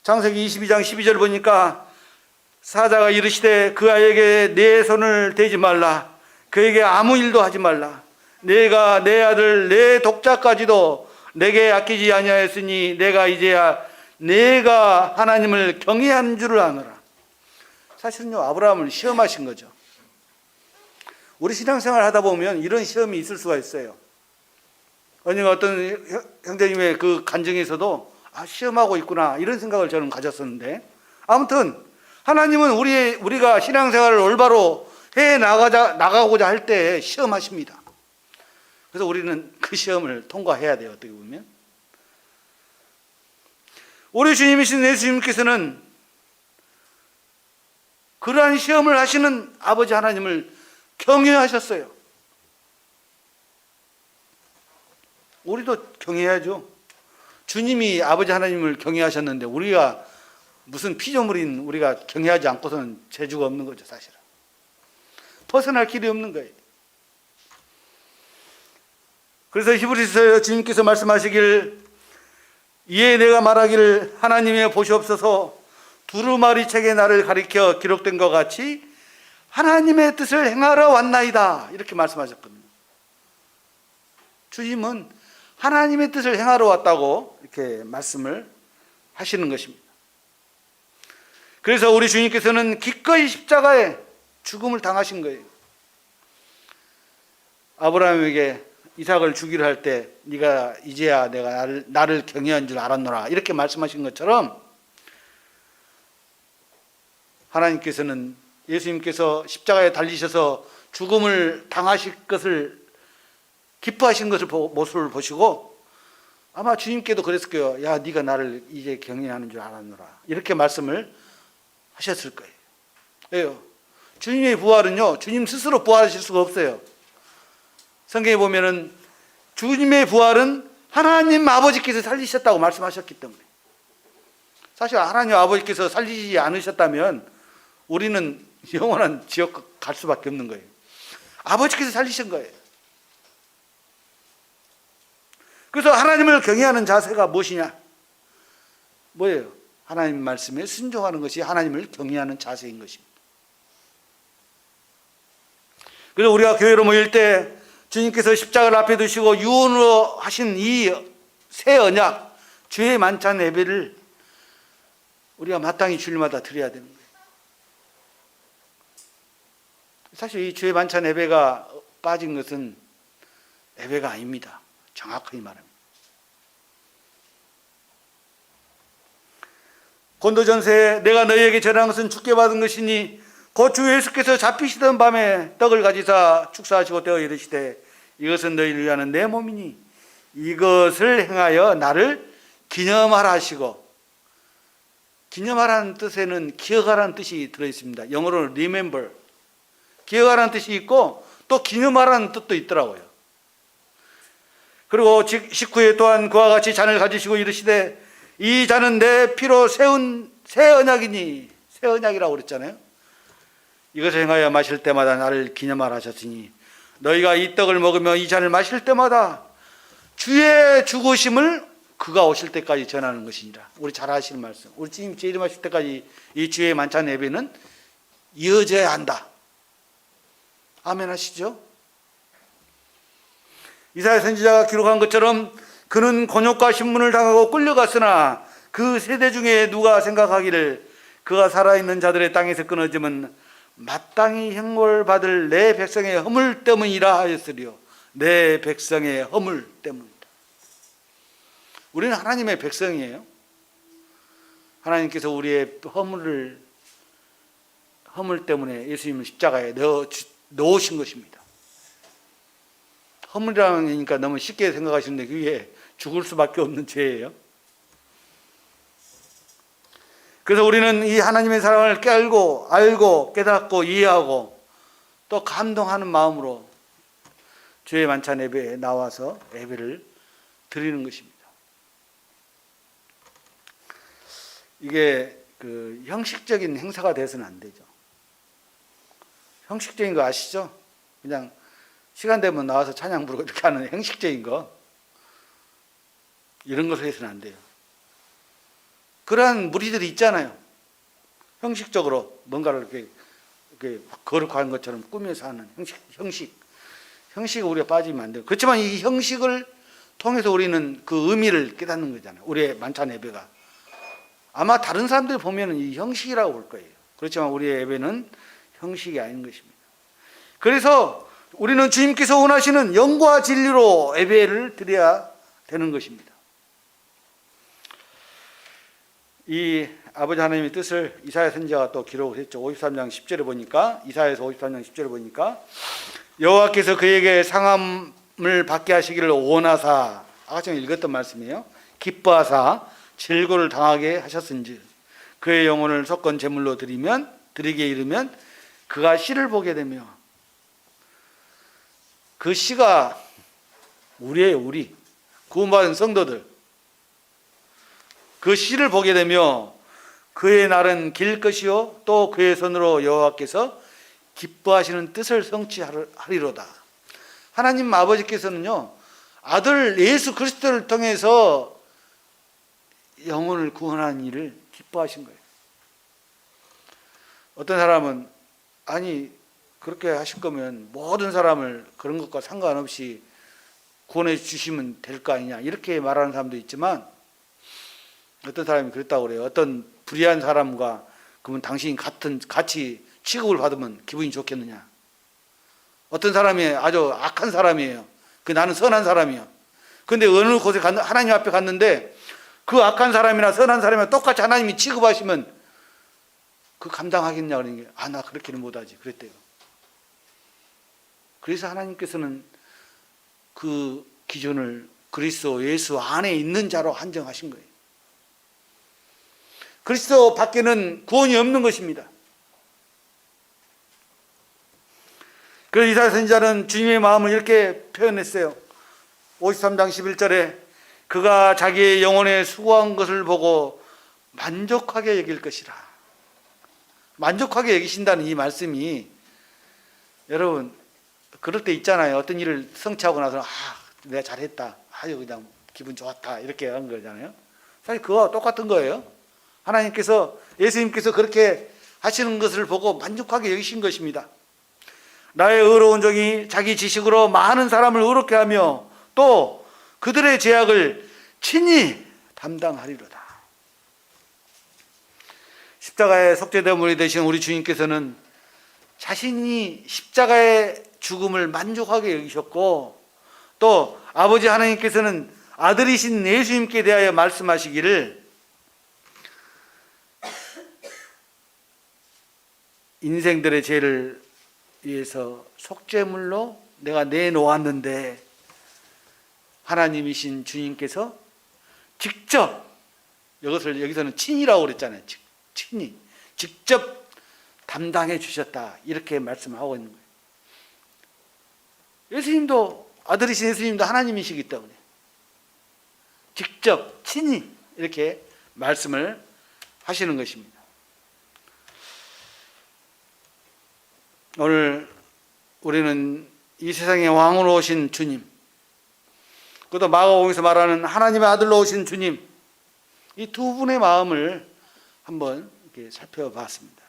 [SPEAKER 1] 창세기 22장 12절 보니까 사자가 이르시되 그 아이에게 내 손을 대지 말라. 그에게 아무 일도 하지 말라. 내가 내 아들 내 독자까지도 내게 아끼지 아니하였으니 내가 이제야 내가 하나님을 경외하는 줄을 아노라. 사실은요, 아브라함을 시험하신 거죠. 우리 신앙생활 하다 보면 이런 시험이 있을 수가 있어요. 언젠가 어떤 형제님의 그 간증에서도 시험하고 있구나 이런 생각을 저는 가졌었는데, 아무튼 하나님은 우리가 신앙생활을 올바로 해 나가고자 할 때 시험하십니다. 그래서 우리는 그 시험을 통과해야 돼요. 어떻게 보면 우리 주님이신 예수님께서는 그러한 시험을 하시는 아버지 하나님을 경외하셨어요. 우리도 경외해야죠. 주님이 아버지 하나님을 경외하셨는데 우리가 무슨 피조물인 우리가 경외하지 않고서는 재주가 없는 거죠. 사실은 벗어날 길이 없는 거예요. 그래서 히브리서에 주님께서 말씀하시길 이에 내가 말하기를 하나님의 보시옵소서 두루마리 책에 나를 가리켜 기록된 것 같이 하나님의 뜻을 행하러 왔나이다 이렇게 말씀하셨거든요. 주님은 하나님의 뜻을 행하러 왔다고 이렇게 말씀을 하시는 것입니다. 그래서 우리 주님께서는 기꺼이 십자가에 죽음을 당하신 거예요. 아브라함에게 이삭을 주기로 할 때 네가 이제야 내가 나를 경외한 줄 알았노라 이렇게 말씀하신 것처럼 하나님께서는 예수님께서 십자가에 달리셔서 죽음을 당하실 것을 기뻐하신 것을 모습을 보시고 아마 주님께도 그랬을 거예요. 야, 네가 나를 이제 경외하는 줄 알았노라 이렇게 말씀을 하셨을 거예요. 왜요? 주님의 부활은요, 주님 스스로 부활하실 수가 없어요. 성경에 보면은 주님의 부활은 하나님 아버지께서 살리셨다고 말씀하셨기 때문에, 사실 하나님 아버지께서 살리지 않으셨다면 우리는 영원한 지옥 갈 수밖에 없는 거예요. 아버지께서 살리신 거예요. 그래서 하나님을 경외하는 자세가 무엇이냐? 뭐예요? 하나님 말씀에 순종하는 것이 하나님을 경외하는 자세인 것입니다. 그래서 우리가 교회로 모일 때 주님께서 십자가를 앞에 두시고 유언으로 하신 이 새 언약, 주의 만찬 예배를 우리가 마땅히 주일마다 드려야 되는 거예요. 사실 이 주의 만찬 예배가 빠진 것은 예배가 아닙니다. 정확하게 말합니다. 고린도전서에 내가 너희에게 전한 것은 주께 받은 것이니 곧 주 예수께서 잡히시던 밤에 떡을 가지사 축사하시고 떼어 이르시되 이것은 너희를 위하는 내 몸이니 이것을 행하여 나를 기념하라 하시고, 기념하라는 뜻에는 기억하라는 뜻이 들어있습니다. 영어로는 remember, 기억하라는 뜻이 있고 또 기념하라는 뜻도 있더라고요. 그리고 19회 또한 그와 같이 잔을 가지시고 이르시되 이 잔은 내 피로 세운 새 언약이니, 새 언약이라고 그랬잖아요. 이것을 행하여 마실 때마다 나를 기념하라 하셨으니 너희가 이 떡을 먹으며 이 잔을 마실 때마다 주의 죽으심을 그가 오실 때까지 전하는 것이니라. 우리 잘 아시는 말씀. 우리 주님 재림하실 때까지 이 주의 만찬 예배는 이어져야 한다. 아멘 하시죠? 이사야 선지자가 기록한 것처럼 그는 곤욕과 신문을 당하고 끌려갔으나 그 세대 중에 누가 생각하기를 그가 살아있는 자들의 땅에서 끊어지면 마땅히 형벌 받을 내 백성의 허물 때문이라 하였으리요. 내 백성의 허물 때문이다. 우리는 하나님의 백성이에요. 하나님께서 우리의 허물 때문에 예수님을 십자가에 넣으신 것입니다. 허물이라니까 너무 쉽게 생각하시는데 그게 죽을 수밖에 없는 죄예요. 그래서 우리는 이 하나님의 사랑을 알고 깨닫고 이해하고 또 감동하는 마음으로 주의 만찬 예배에 나와서 예배를 드리는 것입니다. 이게 그 형식적인 행사가 돼서는 안 되죠. 형식적인 거 아시죠? 그냥 시간 되면 나와서 찬양 부르고 이렇게 하는 형식적인 거, 이런 것을 해서는 안 돼요. 그러한 무리들이 있잖아요. 형식적으로 뭔가를 이렇게 거룩한 것처럼 꾸며서 하는 형식에 우리가 빠지면 안 돼요. 그렇지만 이 형식을 통해서 우리는 그 의미를 깨닫는 거잖아요. 우리의 만찬 예배가. 아마 다른 사람들이 보면 이 형식이라고 볼 거예요. 그렇지만 우리의 예배는 형식이 아닌 것입니다. 그래서 우리는 주님께서 원하시는 영과 진리로 예배를 드려야 되는 것입니다. 이 아버지 하나님의 뜻을 이사야 선지자가 또 기록을 했죠. 53장 10절에 보니까, 이사야에서 53장 10절에 보니까 여호와께서 그에게 상함을 받게 하시기를 원하사, 아까 전에 읽었던 말씀이에요. 기뻐하사 질고를 당하게 하셨은지 그의 영혼을 속건 제물로 드리게 이르면 그가 씨를 보게 되며, 그 씨가 우리예요. 우리 구원받은 성도들, 그 씨를 보게 되며 그의 날은 길 것이요 또 그의 손으로 여호와께서 기뻐하시는 뜻을 성취하리로다. 하나님 아버지께서는요, 아들 예수 그리스도를 통해서 영혼을 구원하는 일을 기뻐하신 거예요. 어떤 사람은 아니 그렇게 하실 거면 모든 사람을 그런 것과 상관없이 구원해 주시면 될 거 아니냐, 이렇게 말하는 사람도 있지만, 어떤 사람이 그랬다고 그래요. 어떤 불의한 사람과 그러면 당신이 같이 취급을 받으면 기분이 좋겠느냐. 어떤 사람이 아주 악한 사람이에요. 나는 선한 사람이에요. 그런데 어느 곳에 하나님 앞에 갔는데 그 악한 사람이나 선한 사람이나 똑같이 하나님이 취급하시면 그 감당하겠냐 그러는 게, 나 그렇게는 못하지 그랬대요. 그래서 하나님께서는 그 기준을 그리스도 예수 안에 있는 자로 한정하신 거예요. 그리스도 밖에는 구원이 없는 것입니다. 그래서 이사야 선지자는 주님의 마음을 이렇게 표현했어요. 53장 11절에 그가 자기의 영혼에 수고한 것을 보고 만족하게 여길 것이라. 만족하게 여기신다는 이 말씀이, 여러분 그럴 때 있잖아요. 어떤 일을 성취하고 나서 내가 잘했다, 아주 그냥 기분 좋았다, 이렇게 한 거잖아요. 사실 그거와 똑같은 거예요. 하나님께서, 예수님께서 그렇게 하시는 것을 보고 만족하게 여기신 것입니다. 나의 의로운 종이 자기 지식으로 많은 사람을 의롭게 하며 또 그들의 죄악을 친히 담당하리로다. 십자가의 속죄제물이 되신 우리 주님께서는 자신이 십자가의 죽음을 만족하게 여기셨고, 또 아버지 하나님께서는 아들이신 예수님께 대하여 말씀하시기를 인생들의 죄를 위해서 속죄물로 내가 내놓았는데 하나님이신 주님께서 직접, 여기서는 친이라고 그랬잖아요. 친히 직접 담당해 주셨다, 이렇게 말씀하고 있는 거예요. 예수님도, 아들이신 예수님도 하나님이시기 때문에 직접 친히 이렇게 말씀을 하시는 것입니다. 오늘 우리는 이 세상의 왕으로 오신 주님, 그것도 마가복음에서 말하는 하나님의 아들로 오신 주님, 이 두 분의 마음을 한번 이렇게 살펴봤습니다.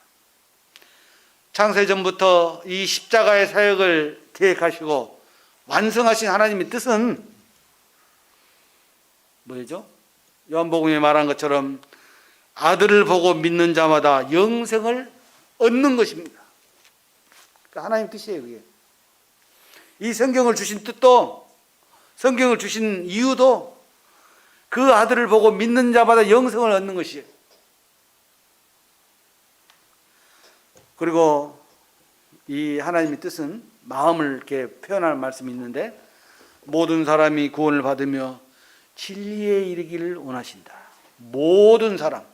[SPEAKER 1] 창세전부터 이 십자가의 사역을 계획하시고 완성하신 하나님의 뜻은 뭐죠? 요한복음에 말한 것처럼 아들을 보고 믿는 자마다 영생을 얻는 것입니다. 하나님 뜻이에요, 그게. 이 성경을 주신 뜻도, 성경을 주신 이유도 그 아들을 보고 믿는 자마다 영생을 얻는 것이에요. 그리고 이 하나님의 뜻은 마음을 이렇게 표현하는 말씀이 있는데, 모든 사람이 구원을 받으며 진리에 이르기를 원하신다. 모든 사람.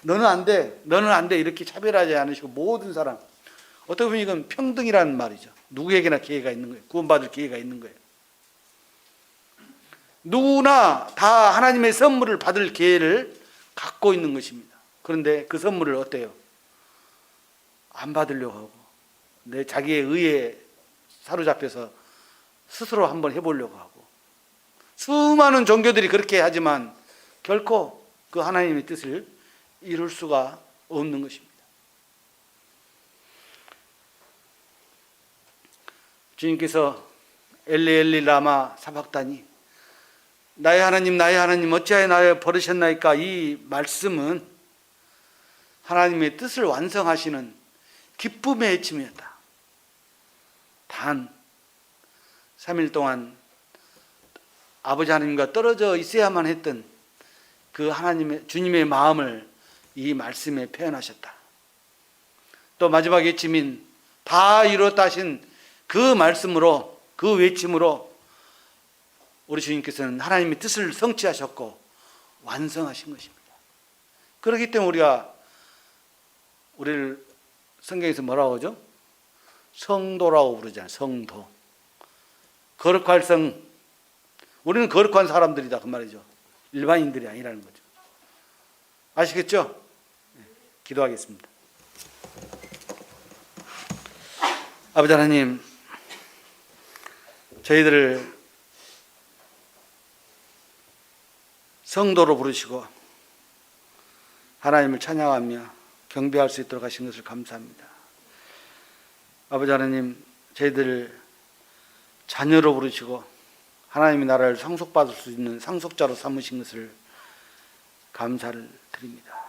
[SPEAKER 1] 너는 안 돼, 너는 안 돼, 이렇게 차별하지 않으시고 모든 사람. 어떻게 보면 이건 평등이라는 말이죠. 누구에게나 기회가 있는 거예요. 구원받을 기회가 있는 거예요. 누구나 다 하나님의 선물을 받을 기회를 갖고 있는 것입니다. 그런데 그 선물을 어때요? 안 받으려고 하고, 내 자기의 의에 사로잡혀서 스스로 한번 해보려고 하고, 수많은 종교들이 그렇게 하지만 결코 그 하나님의 뜻을 이룰 수가 없는 것입니다. 주님께서 엘리 엘리 라마 사박다니, 나의 하나님 나의 하나님 어찌하여 나를 버리셨나이까, 이 말씀은 하나님의 뜻을 완성하시는 기쁨의 외침이었다. 단 3일 동안 아버지 하나님과 떨어져 있어야만 했던 그 하나님의, 주님의 마음을 이 말씀에 표현하셨다. 또 마지막 외침인 다 이루었다 하신 그 말씀으로, 그 외침으로 우리 주님께서는 하나님의 뜻을 성취하셨고 완성하신 것입니다. 그렇기 때문에 우리를 성경에서 뭐라고 하죠? 성도라고 부르잖아요. 성도. 거룩할 성. 우리는 거룩한 사람들이다, 그 말이죠. 일반인들이 아니라는 거죠. 아시겠죠? 기도하겠습니다. 아버지 하나님, 저희들을 성도로 부르시고 하나님을 찬양하며 경배할 수 있도록 하신 것을 감사합니다. 아버지 하나님, 저희들을 자녀로 부르시고 하나님의 나라를 상속받을 수 있는 상속자로 삼으신 것을 감사를 드립니다.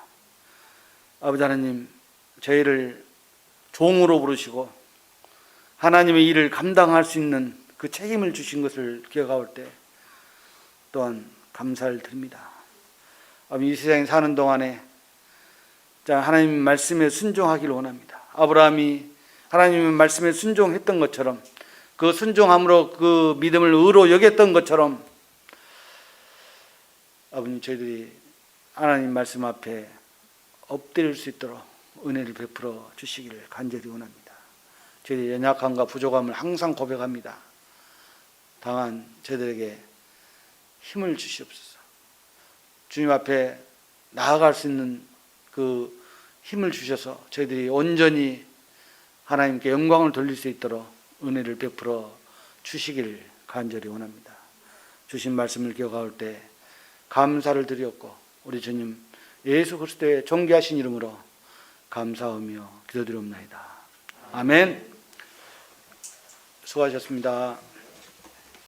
[SPEAKER 1] 아버지 하나님, 저희를 종으로 부르시고 하나님의 일을 감당할 수 있는 그 책임을 주신 것을 기억할 때 또한 감사를 드립니다. 이 세상에 사는 동안에 하나님 말씀에 순종하기를 원합니다. 아브라함이 하나님의 말씀에 순종했던 것처럼, 그 순종함으로 그 믿음을 의로 여겼던 것처럼 아버님, 저희들이 하나님 말씀 앞에 엎드릴 수 있도록 은혜를 베풀어 주시기를 간절히 원합니다. 저희들의 연약함과 부족함을 항상 고백합니다. 다만 저희들에게 힘을 주시옵소서. 주님 앞에 나아갈 수 있는 그 힘을 주셔서 저희들이 온전히 하나님께 영광을 돌릴 수 있도록 은혜를 베풀어 주시길 간절히 원합니다. 주신 말씀을 기억할 때 감사를 드렸고, 우리 주님 예수 그리스도의 존귀하신 이름으로 감사하며 기도드리옵나이다. 아멘. 수고하셨습니다.